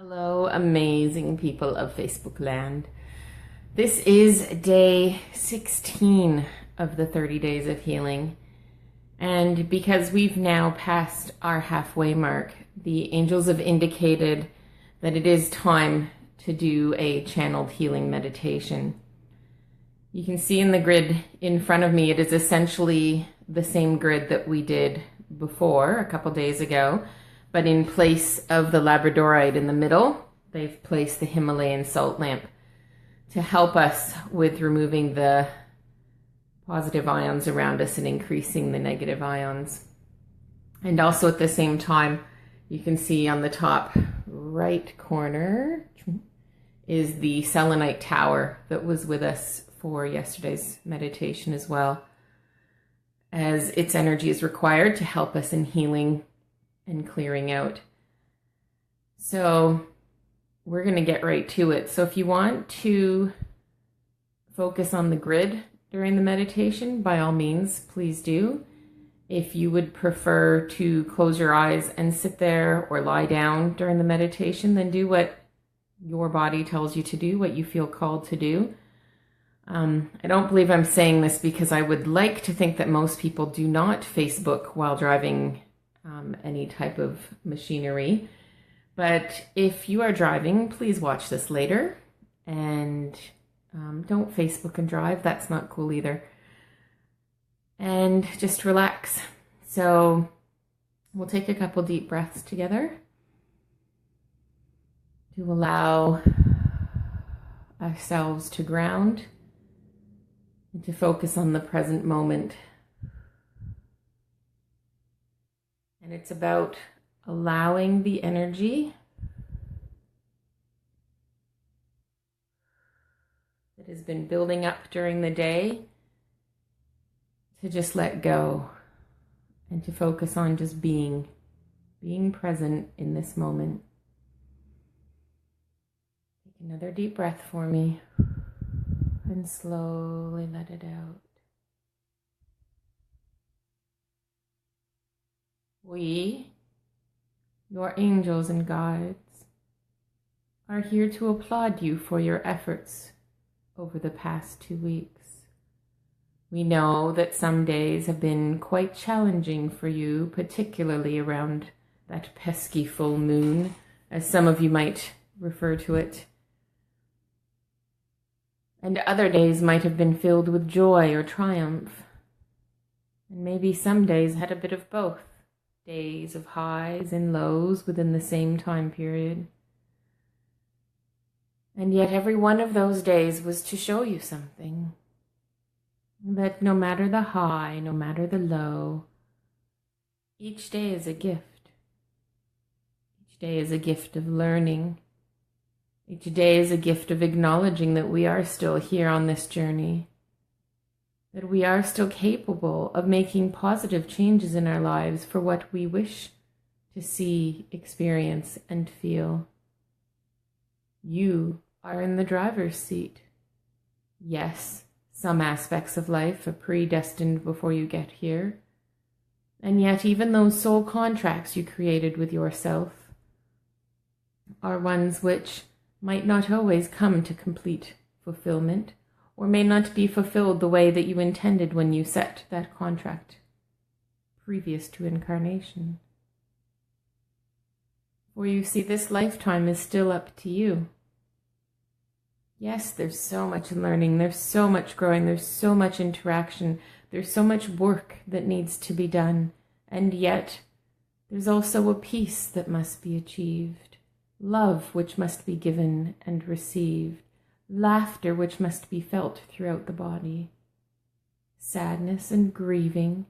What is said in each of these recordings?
Hello, amazing people of Facebook land. This is day 16 of the 30 days of healing. And because we've now passed our halfway mark, the angels have indicated that it is time to do a channeled healing meditation. You can see in the grid in front of me, it is essentially the same grid that we did before a couple days ago. But in place of the labradorite in the middle, they've placed the Himalayan salt lamp to help us with removing the positive ions around us and increasing the negative ions. And also at the same time, you can see on the top right corner is the selenite tower that was with us for yesterday's meditation as well, as its energy is required to help us in healing and clearing out. So we're going to get right to it. So if you want to focus on the grid during the meditation, by all means, please do. If you would prefer to close your eyes and sit there or lie down during the meditation, then do what your body tells you to do, what you feel called to do. I don't believe I'm saying this because I would like to think that most people do not Facebook while driving any type of machinery. But if you are driving, please watch this later. And don't Facebook and drive. That's not cool either. And just relax. So we'll take a couple deep breaths together to allow ourselves to ground and to focus on the present moment. And it's about allowing the energy that has been building up during the day to just let go and to focus on just being present in this moment. Take another deep breath for me and slowly let it out. We, your angels and guides, are here to applaud you for your efforts over the past 2 weeks. We know that some days have been quite challenging for you, particularly around that pesky full moon, as some of you might refer to it. And other days might have been filled with joy or triumph. And maybe some days had a bit of both. Days of highs and lows within the same time period. And yet every one of those days was to show you something. That no matter the high, no matter the low, each day is a gift. Each day is a gift of learning. Each day is a gift of acknowledging that we are still here on this journey. That we are still capable of making positive changes in our lives for what we wish to see, experience, and feel. You are in the driver's seat. Yes, some aspects of life are predestined before you get here. And yet even those soul contracts you created with yourself are ones which might not always come to complete fulfillment, or may not be fulfilled the way that you intended when you set that contract previous to incarnation. For you see, this lifetime is still up to you. Yes, there's so much learning, there's so much growing, there's so much interaction, there's so much work that needs to be done, and yet there's also a peace that must be achieved, love which must be given and received, laughter which must be felt throughout the body. Sadness and grieving,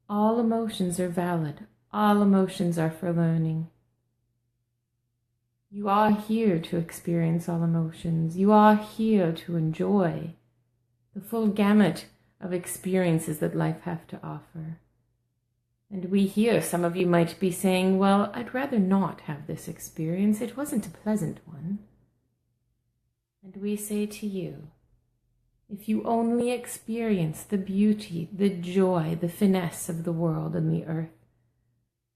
all emotions are valid. All emotions are for learning. You are here to experience all emotions. You are here to enjoy the full gamut of experiences that life have to offer. And we here, some of you might be saying, well, I'd rather not have this experience. It wasn't a pleasant one. And we say to you, if you only experience the beauty, the joy, the finesse of the world and the earth,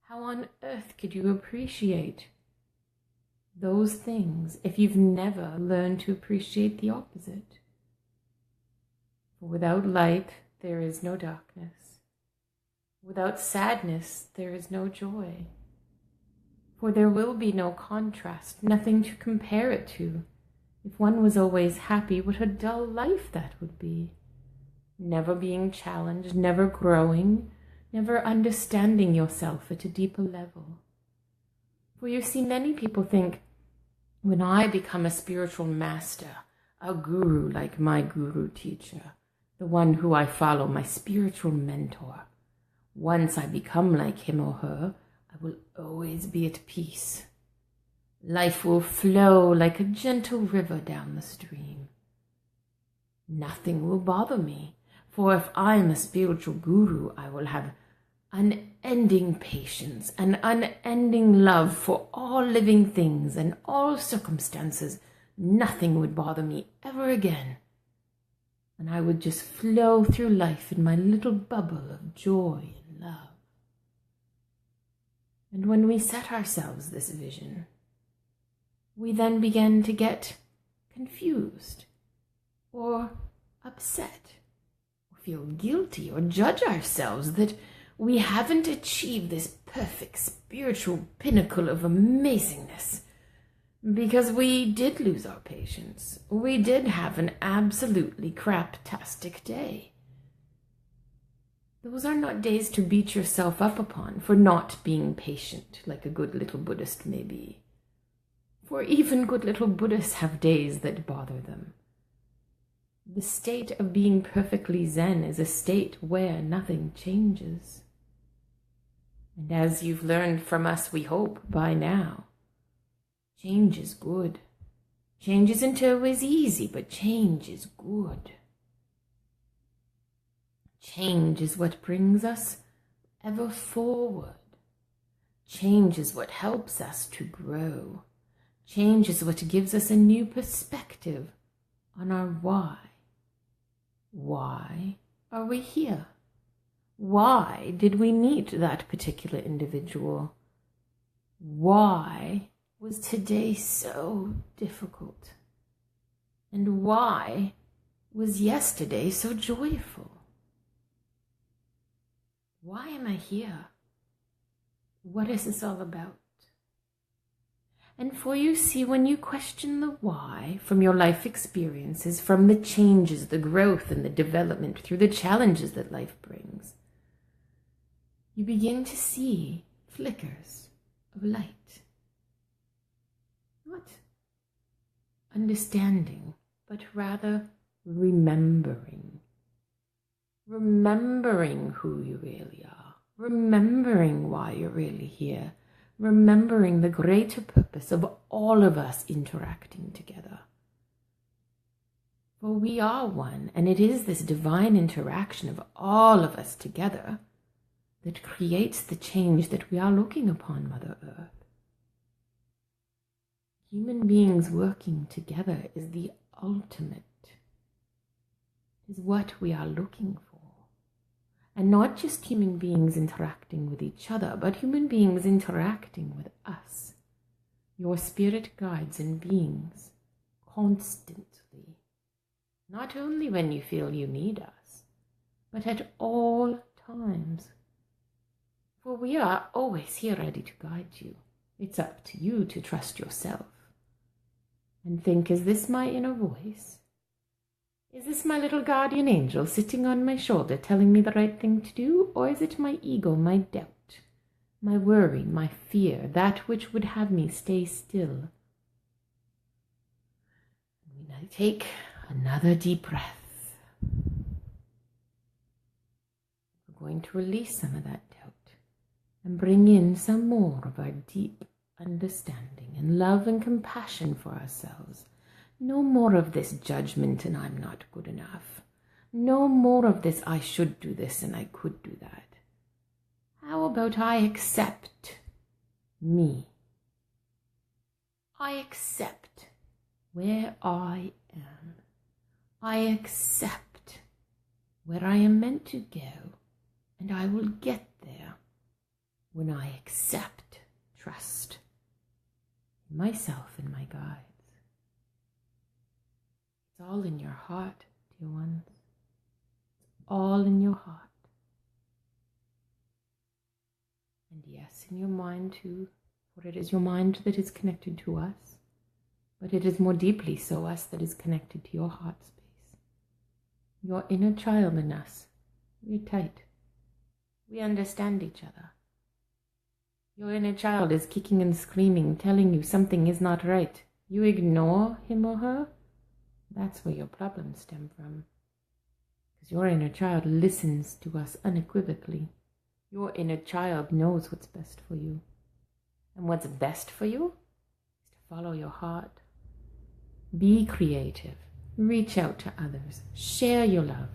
how on earth could you appreciate those things if you've never learned to appreciate the opposite. For without light, there is no darkness. Without sadness, there is no joy. For there will be no contrast, nothing to compare it to. If one was always happy, what a dull life that would be. Never being challenged, never growing, never understanding yourself at a deeper level. For you see, many people think, when I become a spiritual master, a guru like my guru teacher, the one who I follow, my spiritual mentor, once I become like him or her, I will always be at peace. Life will flow like a gentle river down the stream. Nothing will bother me, for if I am a spiritual guru, I will have unending patience and unending love for all living things and all circumstances. Nothing would bother me ever again. And I would just flow through life in my little bubble of joy and love. And when we set ourselves this vision, we then begin to get confused or upset or feel guilty or judge ourselves that we haven't achieved this perfect spiritual pinnacle of amazingness because we did lose our patience. We did have an absolutely craptastic day. Those are not days to beat yourself up upon for not being patient like a good little Buddhist may be. For even good little Buddhists have days that bother them. The state of being perfectly Zen is a state where nothing changes. And as you've learned from us, we hope, by now, change is good. Change isn't always easy, but change is good. Change is what brings us ever forward. Change is what helps us to grow. Change is what gives us a new perspective on our why. Why are we here? Why did we meet that particular individual? Why was today so difficult? And why was yesterday so joyful? Why am I here? What is this all about? And for you see, when you question the why from your life experiences, from the changes, the growth and the development through the challenges that life brings, you begin to see flickers of light. Not understanding, but rather remembering. Remembering who you really are. Remembering why you're really here. Remembering the greater purpose of all of us interacting together. For we are one, and it is this divine interaction of all of us together that creates the change that we are looking upon Mother Earth. Human beings working together is the ultimate, is what we are looking for. And not just human beings interacting with each other, but human beings interacting with us, your spirit guides and beings, constantly. Not only when you feel you need us, but at all times. For we are always here ready to guide you. It's up to you to trust yourself and think, is this my inner voice? Is this my little guardian angel sitting on my shoulder telling me the right thing to do? Or is it my ego, my doubt, my worry, my fear, that which would have me stay still? And I take another deep breath. We're going to release some of that doubt and bring in some more of our deep understanding and love and compassion for ourselves. No more of this judgment and I'm not good enough. No more of this I should do this and I could do that. How about I accept me? I accept where I am. I accept where I am meant to go, and I will get there when I accept, trust, myself and my guides. It's all in your heart, dear ones. It's all in your heart. And yes, in your mind too, for it is your mind that is connected to us, but it is more deeply so us that is connected to your heart space. Your inner child in us. We're tight. We understand each other. Your inner child is kicking and screaming, telling you something is not right. You ignore him or her. That's where your problems stem from. Because your inner child listens to us unequivocally. Your inner child knows what's best for you. And what's best for you is to follow your heart. Be creative. Reach out to others. Share your love.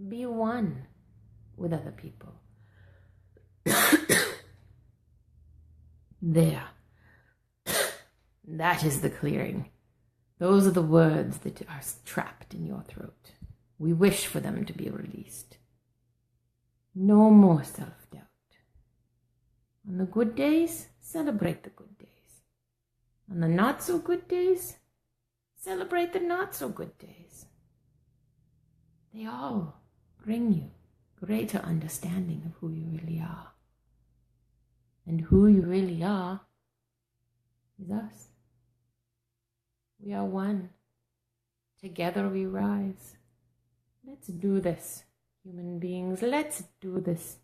Be one with other people. There. That is the clearing. Those are the words that are trapped in your throat. We wish for them to be released. No more self-doubt. On the good days, celebrate the good days. On the not-so-good days, celebrate the not-so-good days. They all bring you greater understanding of who you really are. And who you really are is us. We are one. Together we rise. Let's do this, human beings. Let's do this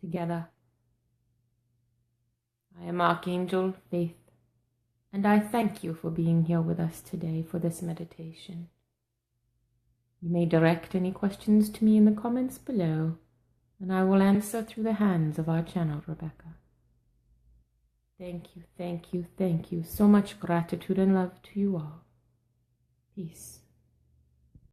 together. I am Archangel Faith, and I thank you for being here with us today for this meditation. You may direct any questions to me in the comments below, and I will answer through the hands of our channel, Rebecca. Thank you, thank you, thank you. So much gratitude and love to you all. Peace.